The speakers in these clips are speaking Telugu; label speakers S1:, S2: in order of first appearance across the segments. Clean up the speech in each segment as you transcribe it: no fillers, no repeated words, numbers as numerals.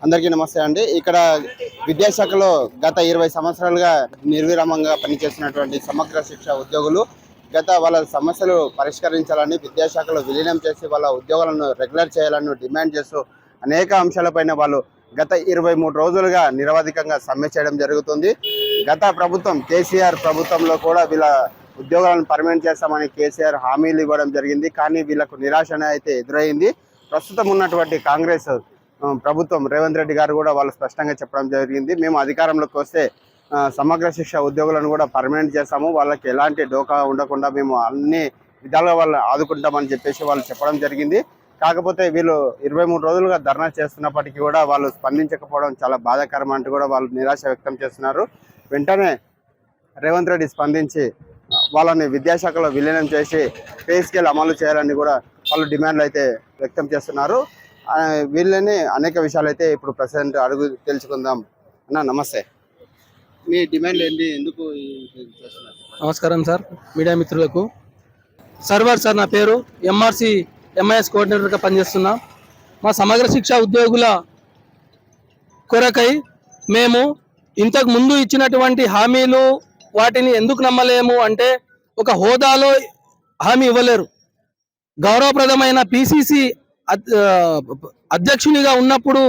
S1: అందరికీ నమస్తే అండి. ఇక్కడ విద్యాశాఖలో గత 20 సంవత్సరాలుగా నిర్విరామంగా పనిచేస్తున్నటువంటి సమగ్ర శిక్ష ఉద్యోగులు వాళ్ళ సమస్యలు పరిష్కరించాలని విద్యాశాఖలో విలీనం చేసి వాళ్ళ ఉద్యోగాలను రెగ్యులర్ చేయాలని డిమాండ్ చేస్తూ అనేక అంశాలపైన వాళ్ళు గత 23 రోజులుగా నిరవధికంగా సమ్మె చేయడం జరుగుతుంది. గత ప్రభుత్వం కేసీఆర్ ప్రభుత్వంలో కూడా వీళ్ళ ఉద్యోగాలను పర్మనెంట్ చేస్తామని కేసీఆర్ హామీలు ఇవ్వడం జరిగింది. కానీ వీళ్ళకు నిరాశ అయితే ఎదురైంది. ప్రస్తుతం ఉన్నటువంటి కాంగ్రెస్ ప్రభుత్వం రేవంత్ రెడ్డి గారు కూడా వాళ్ళు స్పష్టంగా చెప్పడం జరిగింది. మేము అధికారంలోకి వస్తే సమగ్ర శిక్ష ఉద్యోగులను కూడా పర్మనెంట్ చేస్తాము, వాళ్ళకి ఎలాంటి డోకా ఉండకుండా మేము అన్ని విధాలుగా వాళ్ళు ఆదుకుంటామని చెప్పేసి వాళ్ళు చెప్పడం జరిగింది. కాకపోతే వీళ్ళు 23 రోజులుగా ధర్నా చేస్తున్నప్పటికీ కూడా వాళ్ళు స్పందించకపోవడం చాలా బాధాకరం అంటూ కూడా వాళ్ళు నిరాశ వ్యక్తం చేస్తున్నారు. వెంటనే రేవంత్ రెడ్డి స్పందించి వాళ్ళని విద్యాశాఖలో విలీనం చేసి పే స్కేల్ అమలు చేయాలని కూడా వాళ్ళు డిమాండ్లు అయితే వ్యక్తం చేస్తున్నారు. వీళ్ళని అనేక విషయాలు అయితే ఇప్పుడు ప్రెసిడెంట్ అడుగు తెలుసుకుందాం. అన్న నమస్తే, మీ డిమాండ్ ఏంటి, ఎందుకు చేస్తున్నారు?
S2: నమస్కారం సార్, మీడియా మిత్రులకు. సర్వర్ సార్, నా పేరు ఎంఆర్సి ఎంఐఎస్ కోఆర్డినేటర్గా పనిచేస్తున్నా. మా సమగ్ర శిక్ష ఉద్యోగుల కొరకై మేము ఇంతకు ముందు ఇచ్చినటువంటి హామీలు వాటిని ఎందుకు నమ్మలేము అంటే, ఒక హోదాలో హామీ ఇవ్వలేరు. గౌరవప్రదమైన పిసిసి అధ్యక్షునిగా ఉన్నప్పుడు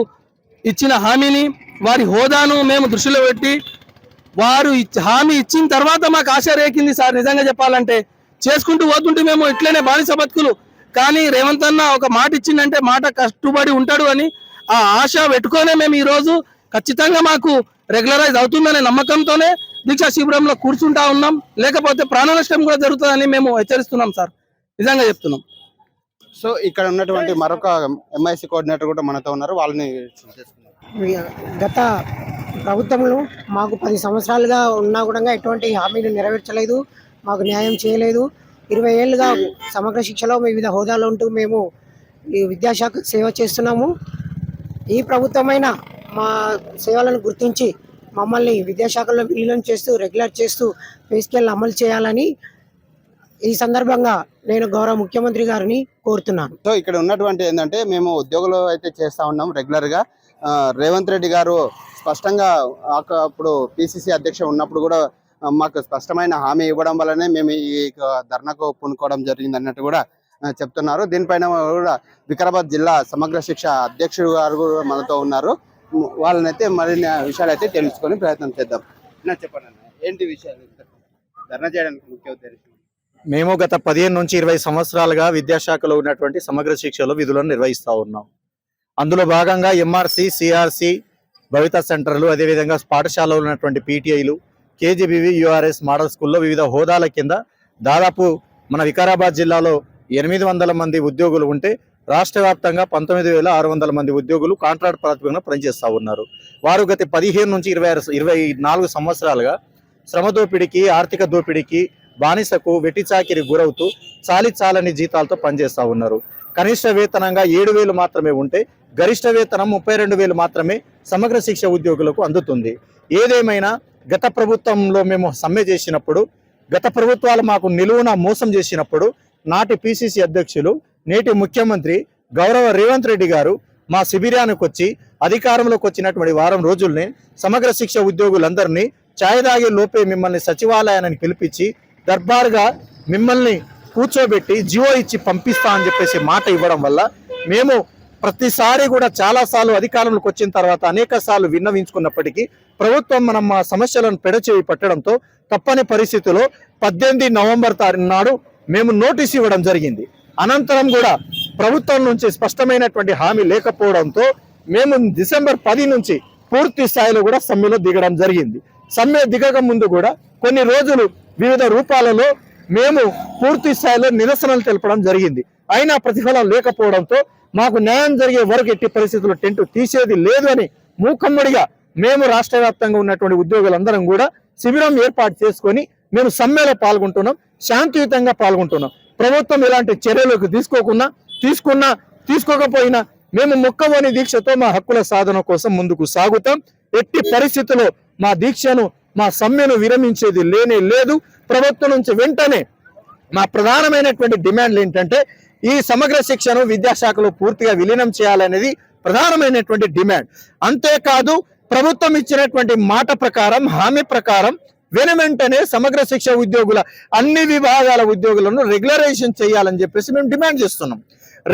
S2: ఇచ్చిన హామీని, వారి హోదాను మేము దృష్టిలో పెట్టి వారు హామీ ఇచ్చిన తర్వాత మాకు ఆశ రేకింది సార్. నిజంగా చెప్పాలంటే చేసుకుంటూ పోతుంటే మేము ఇట్లనే బానిస బతుకులు. కానీ రేవంత్ అన్న ఒక మాట ఇచ్చిందంటే మాట కట్టుబడి ఉంటాడు అని ఆ ఆశ పెట్టుకొనే మేము ఈరోజు ఖచ్చితంగా మాకు రెగ్యులరైజ్ అవుతుందనే నమ్మకంతోనే దీక్షా శిబిరంలో కూర్చుంటా ఉన్నాం. లేకపోతే ప్రాణ నష్టం కూడా జరుగుతుందని మేము హెచ్చరిస్తున్నాం సార్, నిజంగా చెప్తున్నాం.
S1: సో ఇక్కడ ఉన్నటువంటి మరొక ఎంఐసి కోఆర్డినేటర్ కూడా మనతో ఉన్నారు, వాళ్ళని
S3: గత ప్రభుత్వంలో మాకు 10 సంవత్సరాలుగా ఉన్నా కూడా ఎటువంటి హామీలు నెరవేర్చలేదు, మాకు న్యాయం చేయలేదు. 20 ఏళ్ళుగా సమగ్ర శిక్షలో వివిధ హోదాలో ఉంటూ మేము ఈ విద్యాశాఖ సేవ చేస్తున్నాము. ఈ ప్రభుత్వమైన మా సేవలను గుర్తించి మమ్మల్ని విద్యాశాఖలో విలీనం చేస్తూ రెగ్యులర్ చేస్తూ పే స్కేల్ అమలు చేయాలని ఈ సందర్భంగా నేను గౌరవ ముఖ్యమంత్రి గారిని కోరుతున్నాను.
S1: సో ఇక్కడ ఉన్నటువంటి ఏంటంటే, మేము ఉద్యోగులు అయితే చేస్తూ ఉన్నాం రెగ్యులర్గా. రేవంత్ రెడ్డి గారు స్పష్టంగా అప్పుడు పిసిసి అధ్యక్ష ఉన్నప్పుడు కూడా మాకు స్పష్టమైన హామీ ఇవ్వడం వల్లనే మేము ఈ ధర్నాకు పూనుకోవడం జరిగింది అన్నట్టు కూడా చెప్తున్నారు. దీనిపైన కూడా వికారాబాద్ జిల్లా సమగ్ర శిక్ష అధ్యక్షుడు గారు కూడా మనతో ఉన్నారు. వాళ్ళనైతే మరిన్ని విషయాలు అయితే తెలుసుకొని ప్రయత్నం చేద్దాం. చెప్పండి, ఏంటి విషయాలు ధర్నా చేయడానికి ముఖ్య ఉద్దేశం?
S4: మేము గత 15 నుంచి 20 సంవత్సరాలుగా విద్యాశాఖలో ఉన్నటువంటి సమగ్ర శిక్షలో విధులను నిర్వహిస్తూ ఉన్నాం. అందులో భాగంగా ఎంఆర్సి, సిఆర్సి, భవిత సెంటర్లు, అదేవిధంగా పాఠశాలలో ఉన్నటువంటి పీటీఐలు, కేజీబీవి, యూఆర్ఎస్ మోడల్ స్కూల్లో వివిధ హోదాల కింద దాదాపు మన వికారాబాద్ జిల్లాలో 800 మంది ఉద్యోగులు ఉంటే రాష్ట్ర వ్యాప్తంగా 19,600 మంది ఉద్యోగులు కాంట్రాక్ట్ ప్రాతిపదికన పనిచేస్తూ ఉన్నారు. వారు గత 15 నుంచి 24 సంవత్సరాలుగా శ్రమ దోపిడీకి, ఆర్థిక దోపిడీకి, బానిసకు, వెట్టి చాకిరి గురవుతూ చాలని జీతాలతో పనిచేస్తూ ఉన్నారు. కనిష్ట వేతనంగా 7,000 మాత్రమే ఉంటే గరిష్ట వేతనం 32,000 మాత్రమే సమగ్ర శిక్ష ఉద్యోగులకు అందుతుంది. ఏదేమైనా గత ప్రభుత్వంలో మేము సమ్మె చేసినప్పుడు, గత ప్రభుత్వాలు మాకు నిలువున మోసం చేసినప్పుడు నాటి పిసిసి అధ్యక్షులు, నేటి ముఖ్యమంత్రి గౌరవ రేవంత్ రెడ్డి గారు మా శిబిరానికి వచ్చి అధికారంలోకి వచ్చినటువంటి వారం రోజుల్ని సమగ్ర శిక్ష ఉద్యోగులందరినీ ఛాయ్ తాగే లోపే మిమ్మల్ని సచివాలయాన్ని పిలిపించి దర్బార్గా మిమ్మల్ని కూర్చోబెట్టి జియో ఇచ్చి పంపిస్తా అని చెప్పేసి మాట ఇవ్వడం వల్ల మేము ప్రతిసారి కూడా చాలాసార్లు అధికారంలోకి వచ్చిన తర్వాత అనేక సార్లు విన్నవించుకున్నప్పటికీ ప్రభుత్వం మా సమస్యలను పెడచేవి పట్టడంతో తప్పని పరిస్థితిలో 18 నవంబర్ నాడు మేము నోటీస్ ఇవ్వడం జరిగింది. అనంతరం కూడా ప్రభుత్వం నుంచి స్పష్టమైనటువంటి హామీ లేకపోవడంతో మేము డిసెంబర్ 10 నుంచి పూర్తి స్థాయిలో కూడా సమ్మెలో దిగడం జరిగింది. సమ్మె దిగక ముందు కూడా కొన్ని రోజులు వివిధ రూపాలలో మేము పూర్తి స్థాయిలో నిరసనలు తెలపడం జరిగింది. అయినా ప్రతిఫలం లేకపోవడంతో మాకు న్యాయం జరిగే వరకు ఎట్టి పరిస్థితుల్లో టెంట్ తీసేది లేదు అని మూకమ్మడిగా మేము రాష్ట్ర వ్యాప్తంగా ఉన్నటువంటి ఉద్యోగులందరం కూడా శిబిరం ఏర్పాటు చేసుకొని మేము సమ్మెలో పాల్గొంటున్నాం, శాంతియుతంగా పాల్గొంటున్నాం. ప్రభుత్వం ఎలాంటి చర్యలకు తీసుకోకపోయినా మేము మొక్కవోని దీక్షతో మా హక్కుల సాధన కోసం ముందుకు సాగుతాం. ఎట్టి పరిస్థితుల్లో మా దీక్షను, మా సమ్మెను విరమించేది లేనే లేదు. ప్రభుత్వం నుంచి వెంటనే మా ప్రధానమైనటువంటి డిమాండ్లు ఏంటంటే, ఈ సమగ్ర శిక్షను విద్యాశాఖలో పూర్తిగా విలీనం చేయాలనేది ప్రధానమైనటువంటి డిమాండ్. అంతేకాదు ప్రభుత్వం ఇచ్చినటువంటి మాట ప్రకారం, హామీ ప్రకారం వెంటనే సమగ్ర శిక్ష ఉద్యోగుల అన్ని విభాగాల ఉద్యోగులను రెగ్యులరైజేషన్ చేయాలని చెప్పేసి మేము డిమాండ్ చేస్తున్నాం.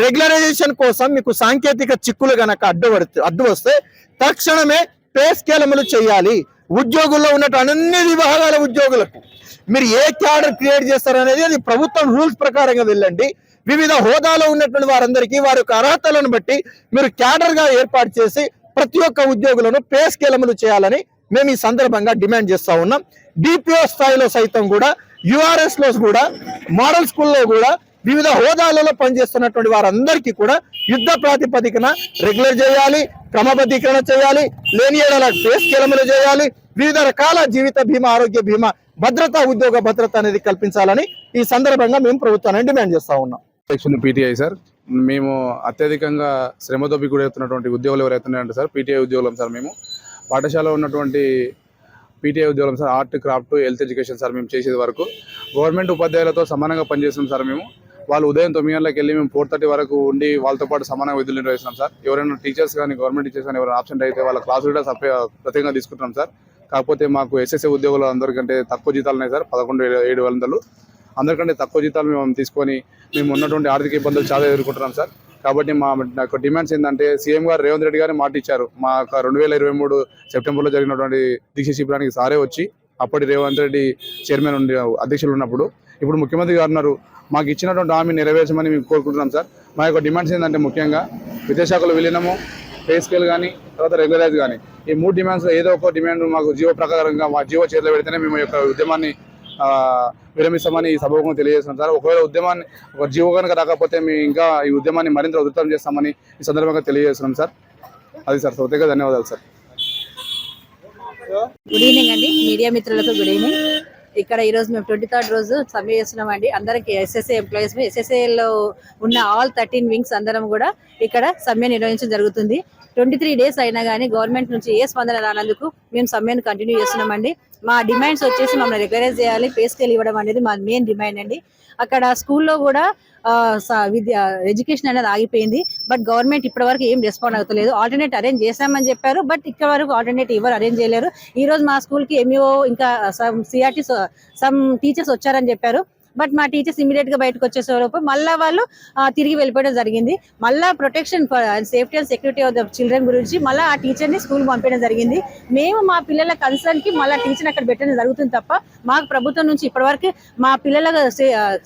S4: రెగ్యులరైజేషన్ కోసం మీకు సాంకేతిక చిక్కులు గనక అడ్డు వస్తే తక్షణమే పే స్కేల్ అమలు చేయాలి. ఉద్యోగుల్లో ఉన్నటువంటి అన్ని విభాగాల ఉద్యోగులకు మీరు ఏ క్యాడర్ క్రియేట్ చేస్తారనేది అది ప్రభుత్వం రూల్స్ ప్రకారంగా వెళ్ళండి. వివిధ హోదాలో ఉన్నటువంటి వారందరికీ వారి యొక్క అర్హతలను బట్టి మీరు క్యాడర్ గా ఏర్పాటు చేసి ప్రతి ఒక్క ఉద్యోగులను పే స్కేల్ అమలు చేయాలని మేము ఈ సందర్భంగా డిమాండ్ చేస్తా ఉన్నాం. డిపిఓ స్థాయిలో సైతం కూడా, యుఆర్ఎస్ లో కూడా, మోడల్ స్కూల్లో కూడా వివిధ హోదాలలో పనిచేస్తున్నటువంటి వారందరికీ కూడా యుద్ధ ప్రాతిపదికన రెగ్యులర్ చేయాలి, క్రమబద్ధీకరణ చేయాలి, లేని ఏడల పే స్కేల్ అమలు చేయాలి, వివిధ రకాల జీవిత బీమా, ఆరోగ్య బీమా భద్రత, ఉద్యోగ భద్రత అనేది కల్పించాలని ఈ సందర్భంగా మేము ప్రభుత్వాన్ని డిమాండ్ చేస్తా ఉన్నాం.
S5: సెక్షన్ పీటీఐ సార్, మేము అత్యధికంగా శ్రమదోపికి గురవుతున్నటువంటి ఉద్యోగులు ఎవరైతున్నాయంటే సార్ పీటీఐ ఉద్యోగులం సార్. మేము పాఠశాలలో ఉన్నటువంటి పీటీఐ ఉద్యోగులం sir. Art, craft, health education sir మేము చేసేది వరకు గవర్నమెంట్ ఉపాధ్యాయులతో సమానంగా పనిచేస్తున్నాం సార్. మేము వాళ్ళు ఉదయం 9 గంటలకు వెళ్ళి మేము 4:30 వరకు ఉండి వాళ్ళతో పాటు సమానంగా విధులు నిర్వహిస్తున్నాం సార్. ఎవరైనా టీచర్స్ కానీ, గవర్నమెంట్ టీచర్స్ కానీ ఎవరైనా ఆబ్సెంట్ అయితే వాళ్ళ క్లాసులు కూడా ప్రత్యేకంగా తీసుకుంటున్నాం సార్. కాకపోతే మాకు ఎస్ఎస్ఏ ఉద్యోగులు అందరికంటే తక్కువ జీతాలు ఉన్నాయి సార్. 11,700 అందరికంటే తక్కువ జీతాలు మేము తీసుకొని మేము ఉన్నటువంటి ఆర్థిక ఇబ్బందులు చాలా ఎదుర్కొంటున్నాం సార్. కాబట్టి మా డిమాండ్స్ ఏంటంటే సీఎం గారు రేవంత్ రెడ్డి గారు మాట ఇచ్చారు. మా 2023 సెప్టెంబర్లో జరిగినటువంటి దీక్ష శిబిరానికి సారే వచ్చి అప్పటి రేవంత్ రెడ్డి చైర్మన్ అధ్యక్షులు ఉన్నప్పుడు ఇప్పుడు ముఖ్యమంత్రి గారు ఉన్నారు. మాకు ఇచ్చినటువంటి హామీ నెరవేర్చమని మేము కోరుకుంటున్నాం సార్. మా యొక్క డిమాండ్స్ ఏంటంటే ముఖ్యంగా విద్యాశాఖలో విలీనము, పే స్కేల్ కానీ, తర్వాత రెగ్యులరైజ్ కానీ, ఈ 3 డిమాండ్స్లో ఏదో ఒక డిమాండ్ మాకు జీవో ప్రకారంగా మా జీవో చేతిలో పెడితేనే మేము యొక్క ఉద్యమాన్ని విరమిస్తామని ఈ సభకు తెలియజేస్తున్నాం సార్. ఒకవేళ ఉద్యమాన్ని ఒక జీవో కనుక రాకపోతే మేము ఇంకా ఈ ఉద్యమాన్ని మరింత ఉధృతం చేస్తామని ఈ సందర్భంగా తెలియజేస్తున్నాం సార్. అది సార్, ప్రత్యేక ధన్యవాదాలు సార్.
S6: గుడ్ ఈవినింగ్ అండి, మీడియా మిత్రులకు గుడ్ ఈవినింగ్. ఇక్కడ ఈరోజు మేము 23rd రోజు సమ్మె చేస్తున్నాం అండి. అందరికి ఎస్ఎస్ఏ ఎంప్లాయీస్, ఎస్ఎస్ఏలో ఉన్న ఆల్ 13 వింగ్స్ అందరం కూడా ఇక్కడ సమ్మె నిర్వహించడం జరుగుతుంది. 23 డేస్ అయినా కానీ గవర్నమెంట్ నుంచి ఏ స్పందన రానందుకు మేము సమ్మెను కంటిన్యూ చేస్తున్నామండి. మా డిమాండ్స్ వచ్చేసి మమ్మల్ని రెగ్యులరైజ్ చేయాలి, పే స్కేల్ ఇవ్వడం అనేది మా మెయిన్ డిమాండ్ అండి. అక్కడ స్కూల్లో కూడా ఎడ్యుకేషన్ అనేది ఆగిపోయింది. బట్ గవర్నమెంట్ ఇప్పటివరకు ఏం రెస్పాండ్ అవుతలేదు. ఆల్టర్నేట్ అరేంజ్ చేశామని చెప్పారు, బట్ ఇక్కడ వరకు ఆల్టర్నేట్ ఎవరు అరేంజ్ చేయలేరు. ఈ రోజు మా స్కూల్ కి ఎంఈఓ ఇంకా సిఆర్టీ సమ్ టీచర్స్ వచ్చారని చెప్పారు. బట్ మా టీచర్స్ ఇమీడియట్ గా బయటకు వచ్చేసేలోపు మళ్ళీ వాళ్ళు తిరిగి వెళ్ళిపోవడం జరిగింది. మళ్ళీ protection safety and security of the children గురించి మళ్ళీ ఆ టీచర్ ని స్కూల్ పంపించడం జరిగింది. మేము మా పిల్లల కన్సర్న్ కి మళ్ళీ టీచర్ అక్కడ పెట్టడం జరుగుతుంది తప్ప మాకు ప్రభుత్వం నుంచి ఇప్పటివరకు మా పిల్లల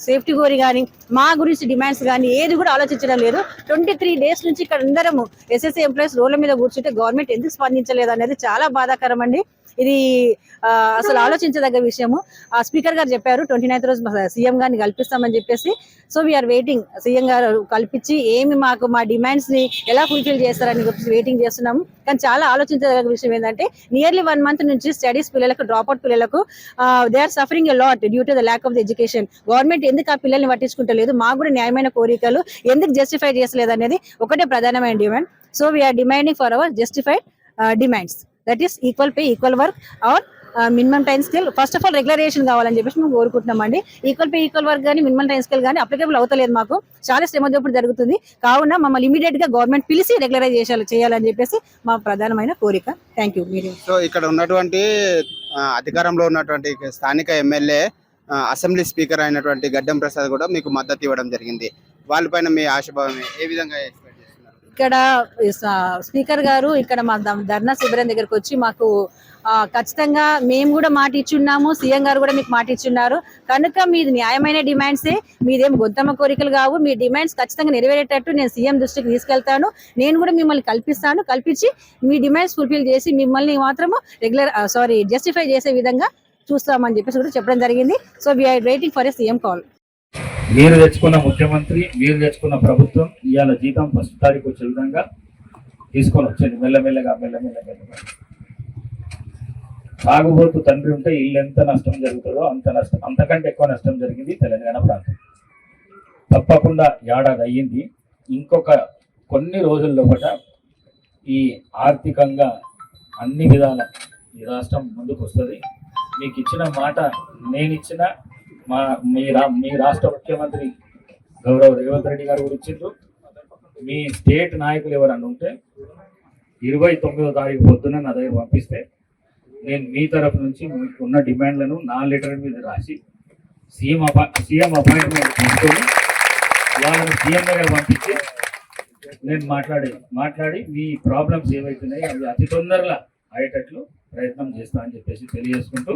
S6: సేఫ్టీ గురి కానీ, మా గురించి డిమాండ్స్ కానీ ఏది కూడా ఆలోచించడం లేదు. 23 డేస్ నుంచి ఇక్కడ అందరము ఎస్ఎస్ఏ ఎంప్లాయీస్ రోడ్ల మీద కూర్చుంటే గవర్నమెంట్ ఎందుకు స్పందించలేదు అనేది చాలా బాధాకరం అండి. ఇది అసలు ఆలోచించదగ్గ విషయము. ఆ స్పీకర్ గారు చెప్పారు 29th రోజు సీఎం గారిని కల్పిస్తామని చెప్పేసి. సో వీఆర్ వెయిటింగ్, సీఎం గారు కల్పించి ఏమి మాకు మా డిమాండ్స్ ని ఎలా ఫుల్ఫిల్ చేస్తారని వెయిటింగ్ చేస్తున్నాము. కానీ చాలా ఆలోచించదగ్గ విషయం ఏంటంటే నియర్లీ 1 month నుంచి స్టడీస్ పిల్లలకు, డ్రాప్ అవుట్ పిల్లలకు they are suffering a lot due to the lack of the education. Government ఎందుకు ఆ పిల్లల్ని పట్టించుకుంటలేదు, మాకు కూడా న్యాయమైన కోరికలు ఎందుకు జస్టిఫై చేసలేదు అనేది ఒకటే ప్రధానమైన demand. So we are demanding for our justified demands, that is equal pay, equal work or minimum time scale. First of all regularisation కావాలని చెప్పేసి మేము కోరుకుంటున్నామండి. ఈక్వల్ పే, ఈక్వల్ వర్క్ కానీ, మినిమం టైం స్కేల్ కానీ అప్లికేబుల్ అవుతలేదు. మాకు చాలా శ్రమదోపిడి జరుగుతుంది. కావున మమ్మల్ని ఇమీడియట్ గా గవర్నమెంట్ పిలిచి రెగ్యులరైజేషన్ చేయాలని చెప్పేసి మా ప్రధానమైన కోరిక. Thank you. మీరు
S1: సో ఇక్కడ ఉన్నటువంటి అధికారంలో ఉన్నటువంటి స్థానిక ఎమ్మెల్యే, అసెంబ్లీ స్పీకర్ అయినటువంటి గడ్డం ప్రసాద్ కూడా మీకు మద్దతు ఇవ్వడం జరిగింది. వాళ్ళపైన మీ ఆశాభావం ఏ విధంగా ఎక్స్పెక్ట్ చేస్తున్నారు?
S6: ఇక్కడ స్పీకర్ గారు ఇక్కడ మా ధర్నా శిబిరం దగ్గరకు వచ్చి మాకు ఖచ్చితంగా మేము కూడా మాట ఇచ్చున్నాము, సీఎం గారు కూడా మీకు మాట ఇచ్చున్నారు కనుక మీది న్యాయమైన డిమాండ్సే, మీదేం గొంతమ్మ కోరికలు కావు. మీ డిమాండ్స్ ఖచ్చితంగా నెరవేరేటట్టు నేను సీఎం దృష్టికి తీసుకెళ్తాను. నేను కూడా మిమ్మల్ని కల్పించి మీ డిమాండ్స్ ఫుల్ఫిల్ చేసి మిమ్మల్ని మాత్రము జస్టిఫై చేసే విధంగా చూస్తామని చెప్పేసి కూడా చెప్పడం జరిగింది. So we are waiting for a CM call.
S7: మీరు తెచ్చుకున్న ముఖ్యమంత్రి, మీరు తెచ్చుకున్న ప్రభుత్వం ఇవాళ జీతం 1st తారీఖు వచ్చే విధంగా తీసుకొని వచ్చండి. మెల్లమెల్లగా తాగుబోతు తండ్రి ఉంటే ఇల్లు ఎంత నష్టం జరుగుతుందో అంత నష్టం, అంతకంటే ఎక్కువ నష్టం జరిగింది తెలంగాణ ప్రాంతం. తప్పకుండా ఏడాది అయ్యింది. ఇంకొక కొన్ని రోజుల్లో కూడా ఈ ఆర్థికంగా అన్ని విధాల ఈ రాష్ట్రం ముందుకు వస్తుంది. మీకు ఇచ్చిన మాట నేను ఇచ్చిన మీ రాష్ట్ర ముఖ్యమంత్రి గౌరవ రేవంత్ రెడ్డి గారు కూడా ఇచ్చిండ్రు. మీ స్టేట్ నాయకులు ఎవరన్నా ఉంటే 29వ తారీఖు పొద్దున నా దగ్గర పంపిస్తే నేను మీ తరఫు నుంచి మీకు ఉన్న డిమాండ్లను నా లెటర్ మీద రాసి సీఎం అపాయింట్మెంట్ తీసుకొని వాళ్ళని సీఎం దగ్గర పంపించి నేను మాట్లాడి మీ ప్రాబ్లమ్స్ ఏవైతున్నాయి అవి అతి తొందరగా అయ్యేటట్లు ప్రయత్నం చేస్తా అని చెప్పేసి తెలియజేసుకుంటూ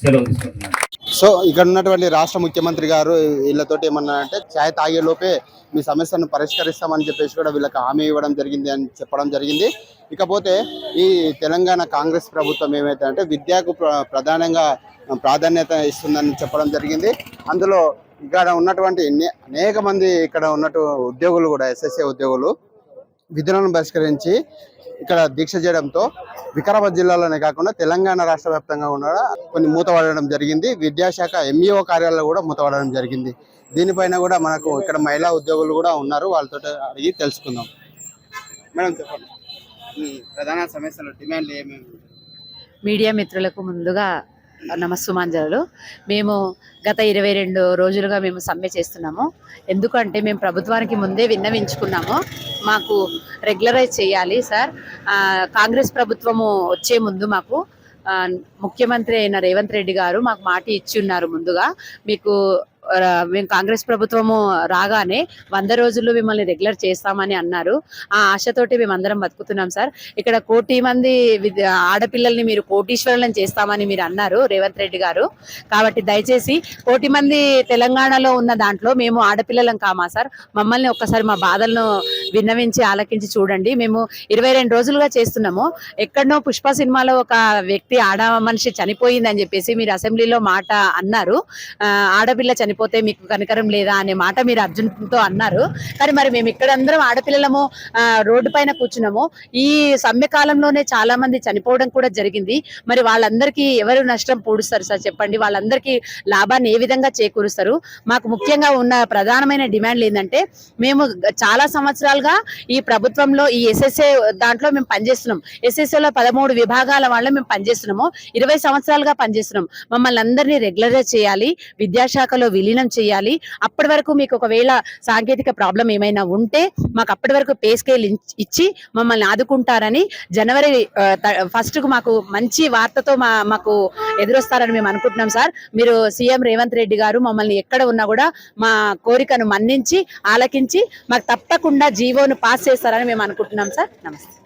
S7: సెలవు తీసుకుంటున్నాను.
S1: సో ఇక్కడ ఉన్నటువంటి రాష్ట్ర ముఖ్యమంత్రి గారు వీళ్ళతోటి ఏమన్నా అంటే ఛాయ్ తాగే లోపే మీ సమస్యను పరిష్కరిస్తామని చెప్పేసి కూడా వీళ్ళకి హామీ ఇవ్వడం జరిగింది అని చెప్పడం జరిగింది. ఇకపోతే ఈ తెలంగాణ కాంగ్రెస్ ప్రభుత్వం ఏమైతే అంటే విద్యకు ప్రధానంగా ప్రాధాన్యత ఇస్తుందని చెప్పడం జరిగింది. అందులో ఇక్కడ ఉన్నటువంటి అనేక మంది ఇక్కడ ఉన్నట్టు ఉద్యోగులు కూడా ఎస్ఎస్ఏ ఉద్యోగులు విధులను బహిష్కరించి ఇక్కడ దీక్ష చేయడంతో వికారాబాద్ జిల్లాలోనే కాకుండా తెలంగాణ రాష్ట్ర వ్యాప్తంగా కూడా కొన్ని మూతపడడం జరిగింది. విద్యాశాఖ ఎంఈఓ కార్యాలయాలు కూడా మూతపడడం జరిగింది. దీనిపైన కూడా మనకు ఇక్కడ మహిళా ఉద్యోగులు కూడా ఉన్నారు, వాళ్ళతో అడిగి తెలుసుకుందాం. మేడం చెప్పండి, ప్రధాన సమస్యలు డిమాండ్లు ఏమేమి?
S8: మీడియా మిత్రులకు ముందుగా నమస్సుమాంజలు. మేము గత 22 రోజులుగా మేము సమ్మె చేస్తున్నాము. ఎందుకంటే మేము ప్రభుత్వానికి ముందే విన్నవించుకున్నాము, మాకు రెగ్యులరైజ్ చేయాలి సార్. కాంగ్రెస్ ప్రభుత్వము వచ్చే ముందు మాకు ముఖ్యమంత్రి అయిన రేవంత్ రెడ్డి గారు మాకు మాట ఇచ్చి ఉన్నారు ముందుగా, మీకు మేము కాంగ్రెస్ ప్రభుత్వము రాగానే 100 రోజుల్లో మిమ్మల్ని రెగ్యులర్ చేస్తామని అన్నారు. ఆ ఆశతోటి మేము అందరం బతుకుతున్నాం సార్. ఇక్కడ 1 కోటి మంది ఆడపిల్లల్ని మీరు కోటీశ్వరులను చేస్తామని మీరు అన్నారు రేవంత్ రెడ్డి గారు. కాబట్టి దయచేసి 1 కోటి మంది తెలంగాణలో ఉన్న దాంట్లో మేము ఆడపిల్లలం కామా సార్? మమ్మల్ని ఒక్కసారి మా బాధలను విన్నవించి ఆలకించి చూడండి. మేము 22 రోజులుగా చేస్తున్నాము. ఎక్కడనో పుష్ప సినిమాలో ఒక వ్యక్తి ఆడ మనిషి చనిపోయిందని చెప్పేసి మీరు అసెంబ్లీలో మాట అన్నారు. ఆడపిల్ల చనిపోతే మీకు కనికరం లేదా అనే మాట మీరు అర్జున్తో అన్నారు. కానీ మరి మేము ఇక్కడ అందరం ఆడపిల్లలము రోడ్డు పైన కూర్చున్నాము. ఈ సమ్మె కాలంలోనే చాలా మంది చనిపోవడం కూడా జరిగింది. మరి వాళ్ళందరికీ ఎవరు నష్టం పూడుస్తారు సార్ చెప్పండి? వాళ్ళందరికీ లాభాన్ని ఏ విధంగా చేకూరుస్తారు? మాకు ముఖ్యంగా ఉన్న ప్రధానమైన డిమాండ్లు ఏంటంటే, మేము చాలా సంవత్సరాలుగా ఈ ప్రభుత్వంలో ఈ ఎస్ఎస్ఏ దాంట్లో మేము పనిచేస్తున్నాం. ఎస్ఎస్ఏలో 13 విభాగాల వాళ్ళు మేము పనిచేస్తున్నాము. 20 సంవత్సరాలుగా పనిచేస్తున్నాం. మమ్మల్ని అందరినీ రెగ్యులరైజ్ చేయాలి, విద్యాశాఖలో విలీనం చేయాలి. అప్పటి వరకు మీకు ఒకవేళ సాంకేతిక ప్రాబ్లం ఏమైనా ఉంటే మాకు అప్పటి వరకు పే స్కేల్ ఇచ్చి మమ్మల్ని ఆదుకుంటారని జనవరి 1కు మాకు మంచి వార్తతో మాకు ఎదురొస్తారని మేము అనుకుంటున్నాం సార్. మీరు సీఎం రేవంత్ రెడ్డి గారు మమ్మల్ని ఎక్కడ ఉన్నా కూడా మా కోరికను మన్నించి ఆలకించి మాకు తప్పకుండా జీవోను పాస్ చేస్తారని మేము అనుకుంటున్నాం సార్. నమస్తే.